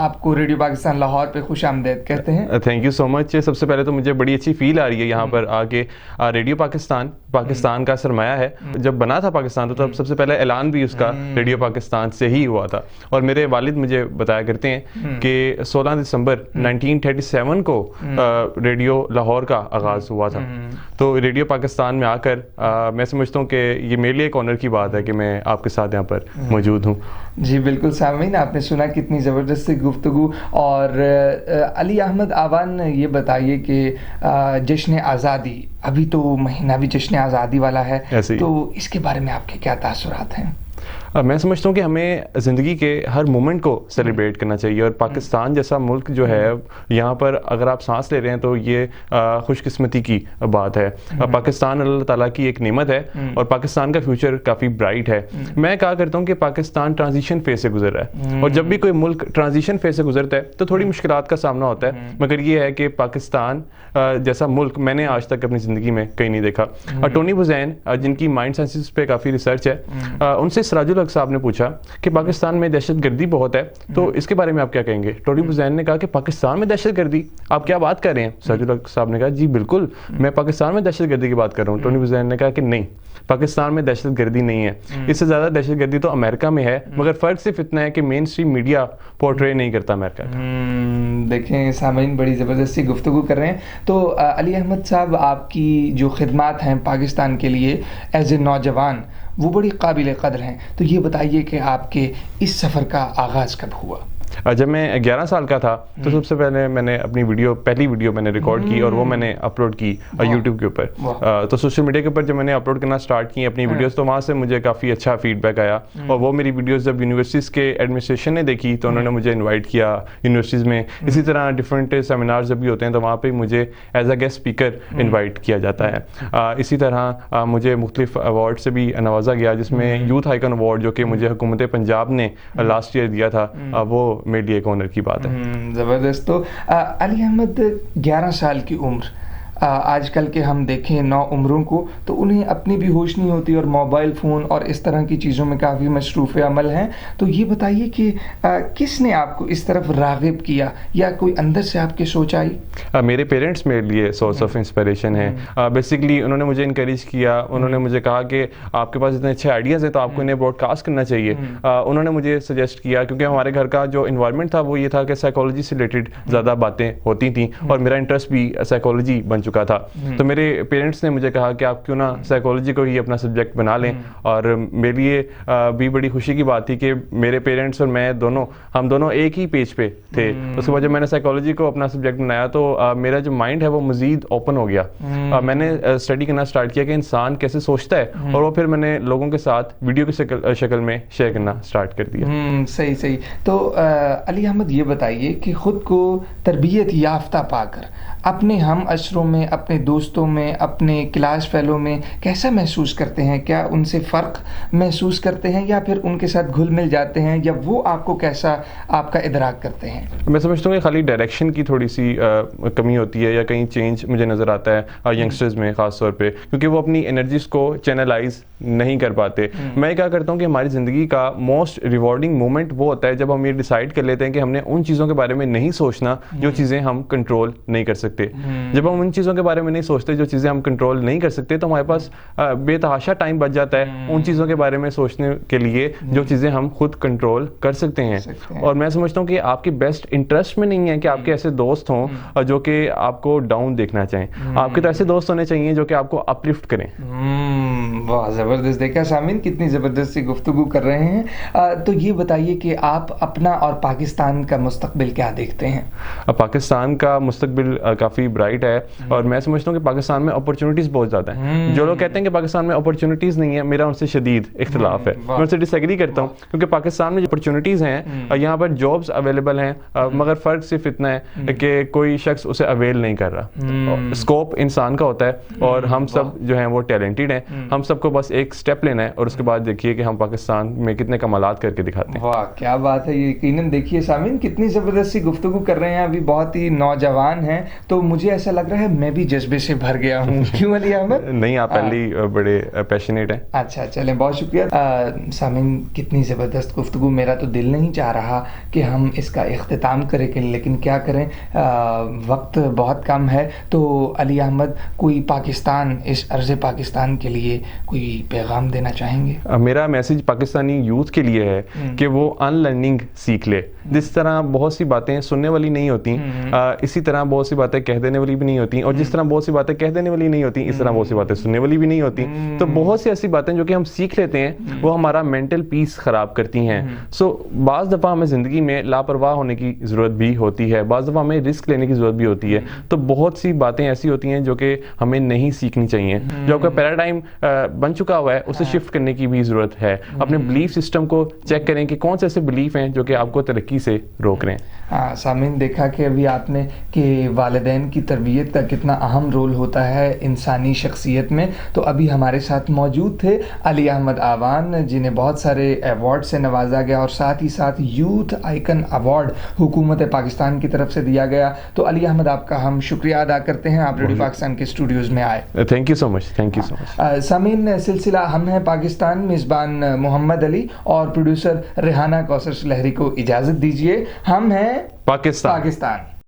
آپ کو ریڈیو پاکستان لاہور پہ خوش آمدید کہتے ہیں. تھینک یو سو مچ. سب سے پہلے تو مجھے بڑی اچھی فیل آ رہی ہے یہاں پر آ کے. ریڈیو پاکستان کا سرمایہ ہے. جب بنا تھا پاکستان تو تب سب سے پہلے اعلان بھی اس کا ریڈیو پاکستان سے ہی ہوا تھا. اور میرے والد مجھے بتایا کرتے ہیں کہ 16 دسمبر 1937 کو ریڈیو لاہور کا آغاز ہوا تھا. تو ریڈیو پاکستان میں آ کر میں سمجھتا ہوں کہ یہ میرے لیے ایک آنر کی بات ہے کہ میں آپ کے ساتھ یہاں پر موجود ہوں. جی بالکل سامعین، آپ نے سنا کتنی زبردست گفتگو. اور علی احمد آوان، یہ بتائیے کہ جشن آزادی، ابھی تو مہینہ بھی جشن آزادی والا ہے، تو اس کے بارے میں آپ کے کیا تاثرات ہیں؟ میں سمجھتا ہوں کہ ہمیں زندگی کے ہر مومنٹ کو سیلیبریٹ کرنا چاہیے. اور پاکستان جیسا ملک جو ہے یہاں پر اگر آپ سانس لے رہے ہیں تو یہ خوش قسمتی کی بات ہے. پاکستان اللہ تعالیٰ کی ایک نعمت ہے اور پاکستان کا فیوچر کافی برائٹ ہے. میں کہا کرتا ہوں کہ پاکستان ٹرانزیشن فیز سے گزر رہا ہے، اور جب بھی کوئی ملک ٹرانزیشن فیز سے گزرتا ہے تو تھوڑی مشکلات کا سامنا ہوتا ہے، مگر یہ ہے کہ پاکستان جیسا ملک میں نے آج تک اپنی زندگی میں کہیں نہیں دیکھا. ٹونی بزین جن کی مائنڈ سائنسز پہ کافی ریسرچ ہے، ان سے سراج الحق صاحب نے پوچھا کہ پاکستان میں دہشت گردی بہت ہے، تو اس کے بارے میں آپ کیا کہیں گے؟ ٹونی بزین نے کہا کہ پاکستان میں دہشت گردی، آپ کیا بات کر رہے ہیں؟ سراج الحق صاحب نے کہا جی بالکل، میں پاکستان میں دہشت گردی کی بات کر رہا ہوں. ٹونی بزین نے کہا کہ نہیں، پاکستان میں دہشت گردی نہیں ہے، اس سے زیادہ دہشت گردی تو امریکہ میں ہے، مگر فرق صرف اتنا ہے کہ مین اسٹریم میڈیا پورٹری نہیں کرتا امریکہ کا. دیکھیں سامعین، بڑی زبردستی گفتگو کر رہے ہیں. تو علی احمد صاحب، آپ کی جو خدمات ہیں پاکستان کے لیے ایز اے نوجوان، وہ بڑی قابل قدر ہیں. تو یہ بتائیے کہ آپ کے اس سفر کا آغاز کب ہوا؟ جب میں 11 سال کا تھا تو سب سے پہلے میں نے اپنی پہلی ویڈیو میں نے ریکارڈ کی اور وہ میں نے اپلوڈ کی یوٹیوب کے اوپر. تو سوشل میڈیا کے اوپر جب میں نے اپلوڈ کرنا سٹارٹ کی اپنی ویڈیوز تو وہاں سے مجھے کافی اچھا فیڈ بیک آیا. اور وہ میری ویڈیوز جب یونیورسٹیز کے ایڈمنسٹریشن نے دیکھی تو انہوں نے مجھے انوائٹ کیا یونیورسٹیز میں. اسی طرح ڈفرینٹ سیمینارز جب بھی ہوتے ہیں تو وہاں پہ مجھے as a guest speaker invite کیا جاتا ہے. اسی طرح مجھے مختلف ایوارڈ سے بھی نوازا گیا، جس میں یوتھ آئیکن ایوارڈ جو کہ مجھے حکومت پنجاب نے لاسٹ ایئر دیا تھا، وہ میرے لیے ایک آنر کی بات ہے. زبردست. تو علی احمد، 11 سال کی عمر، آج کل کے ہم دیکھیں نو عمروں کو تو انہیں اپنی بھی ہوش نہیں ہوتی اور موبائل فون اور اس طرح کی چیزوں میں کافی مصروف عمل ہیں. تو یہ بتائیے کہ کس نے آپ کو اس طرف راغب کیا، یا کوئی اندر سے آپ کے سوچ آئی؟ میرے پیرنٹس میرے لیے سورس آف انسپریشن ہیں. بیسکلی انہوں نے مجھے انکریج کیا. انہوں نے مجھے کہا کہ آپ کے پاس اتنے اچھے آئیڈیاز ہیں تو آپ کو انہیں براڈ کاسٹ کرنا چاہیے. انہوں نے مجھے سجیسٹ کیا، کیونکہ ہمارے گھر کا جو انوائرمنٹ تھا وہ یہ تھا کہ سائیکالوجی سے ریلیٹڈ زیادہ باتیں ہوتی تھیں اور میرا انٹرسٹ بھی سائیکالوجی بن چکا تھا. تو میرے پیرنٹس نے مجھے کہا کہ آپ کیوں نہ سائیکالوجی کو ہی اپنا سبجیکٹ بنا لیں. اور میرے لیے بھی بڑی خوشی کی بات تھی کہ میرے پیرنٹس اور میں ہم دونوں ایک ہی پیج پہ تھے. اس کے بعد جب میں نے سائیکالوجی کو اپنا سبجیکٹ بنایا تو میرا جو مائنڈ ہے وہ مزید اوپن ہو گیا. میں نے اسٹڈی کرنا اسٹارٹ کیا کہ انسان کیسے سوچتا ہے، اور وہ پھر میں نے لوگوں کے ساتھ ویڈیو کی شکل میں شیئر کرنا اسٹارٹ کر دیا. صحیح. تو علی احمد، یہ بتائیے کہ خود کو تربیت یافتہ پا کر اپنے ہم عشروں میں، اپنے دوستوں میں، اپنے کلاس فیلو میں کیسا محسوس کرتے ہیں؟ کیا ان سے فرق محسوس کرتے ہیں، یا پھر ان کے ساتھ گھل مل جاتے ہیں، یا وہ آپ کو کیسا آپ کا ادراک کرتے ہیں؟ میں سمجھتا ہوں کہ خالی ڈائریکشن کی تھوڑی سی کمی ہوتی ہے، یا کہیں چینج مجھے نظر آتا ہے ینگسٹرز میں خاص طور پہ، کیونکہ وہ اپنی انرجیز کو چینلائز نہیں کر پاتے. میں کیا کرتا ہوں کہ ہماری زندگی کا موسٹ ریوارڈنگ مومنٹ وہ ہوتا ہے جب ہم یہ ڈیسائیڈ کر لیتے ہیں کہ ہم نے ان چیزوں کے بارے میں نہیں سوچنا جو چیزیں ہم کنٹرول نہیں کر سکتے. جب ہم ان چیزوں کے بارے میں نہیں سوچتے جو چیزیں ہم کنٹرول نہیں کر سکتے تو ہمارے پاس بے تحاشا ٹائم بچ جاتا ہے ان چیزوں کے بارے میں سوچنے کے لیے جو چیزیں ہم خود کنٹرول کر سکتے ہیں. اور میں سمجھتا ہوں کہ آپ کے بیسٹ انٹرسٹ میں نہیں ہے کہ آپ کے ایسے دوست ہوں جو کہ آپ کو ڈاؤن دیکھنا چاہیں. آپ کے تو ایسے دوست ہونے چاہیے جو کہ آپ کو اپلفٹ کریں. واہ، زبردست. دیکھا سامعین کتنی زبردستی گفتگو کر رہے ہیں. تو یہ بتائیے کہ آپ اپنا اور پاکستان کا مستقبل کیا دیکھتے ہیں؟ پاکستان کا مستقبل کافی برائٹ ہے، اور میں سمجھتا ہوں کہ پاکستان میں اپرچونیٹیز بہت زیادہ ہیں. جو لوگ کہتے ہیں کہ پاکستان میں اپرچونیٹیز نہیں ہے، میرا ان سے شدید اختلاف ہے. میں ان سے ڈس ایگری کرتا ہوں، کیونکہ پاکستان میں جو اپرچونیٹیز ہیں یہاں پر جابس اویلیبل ہیں، مگر فرق صرف اتنا ہے کہ کوئی شخص اسے اویل نہیں کر رہا. اسکوپ انسان کا ہوتا ہے، اور ہم سب جو ہیں وہ ٹیلنٹڈ ہیں. ہم سب کو بس ایک سٹیپ لینا ہے اور اس کے بعد دیکھیے کہ ہم پاکستان میں کتنے کمالات کر کے دکھاتے ہیں. واہ کیا بات ہے. یہ یقیناً دیکھیے سامعین کتنی زبردست سی گفتگو کر رہے ہیں, ابھی بہت ہی نوجوان ہیں, تو مجھے ایسا لگ رہا ہے میں بھی جذبے سے بھر گیا ہوں. کیوں علی احمد؟ نہیں, آپ پہلی بڑے پیشنیٹ ہیں. اچھا چلیں, بہت شکریہ. سامعین کتنی زبردست گفتگو. میرا تو دل نہیں چاہ رہا کہ ہم اس کا اختتام کریں, لیکن کیا کریں, وقت بہت کم ہے. تو علی احمد کوئی پاکستان, اس عرض پاکستان کے لیے کوئی پیغام دینا چاہیں گے؟ میرا میسج پاکستانی یوتھ کے لیے ہے کہ وہ ان لرننگ سیکھ لے. جس طرح بہت سی باتیں سننے والی نہیں ہوتی, اسی طرح بہت سی باتیں کہہ دینے والی بھی نہیں ہوتی, اور جس طرح بہت سی باتیں کہہ دینے والی نہیں ہوتی, اس طرح بہت سی باتیں سننے والی بھی نہیں ہوتی. تو بہت سی ایسی باتیں جو کہ ہم سیکھ لیتے ہیں وہ ہمارا مینٹل پیس خراب کرتی ہیں. سو بعض دفعہ ہمیں زندگی میں لاپرواہ ہونے کی ضرورت بھی ہوتی ہے, بعض دفعہ ہمیں رسک لینے کی ضرورت بھی ہوتی ہے. تو بہت سی باتیں ایسی ہوتی ہیں جو کہ ہمیں نہیں سیکھنی چاہیے. جو آپ کا پیراڈائم بن چکا ہوا ہے اسے شفٹ کرنے کی بھی ضرورت ہے. اپنے بلیف سسٹم کو چیک کریں کہ کون سے ایسے بلیف ہیں جو کہ آپ کو ترقی سے روک رہے ہیں. ہاں سامعین, دیکھا کہ ابھی آپ نے کہ والدین کی تربیت کا کتنا اہم رول ہوتا ہے انسانی شخصیت میں. تو ابھی ہمارے ساتھ موجود تھے علی احمد آوان, جنہیں بہت سارے ایوارڈ سے نوازا گیا اور ساتھ ہی ساتھ یوتھ آئیکن ایوارڈ حکومت پاکستان کی طرف سے دیا گیا. تو علی احمد آپ کا ہم شکریہ ادا کرتے ہیں, آپ ریڈیو پاکستان کے اسٹوڈیوز میں آئے. Thank you so much, thank you so much. سامعین, سلسلہ ہم ہیں پاکستان, میزبان محمد علی اور پروڈیوسر ریحانہ کوثر لہری کو اجازت دیجیے. ہم ہیں پاکستان.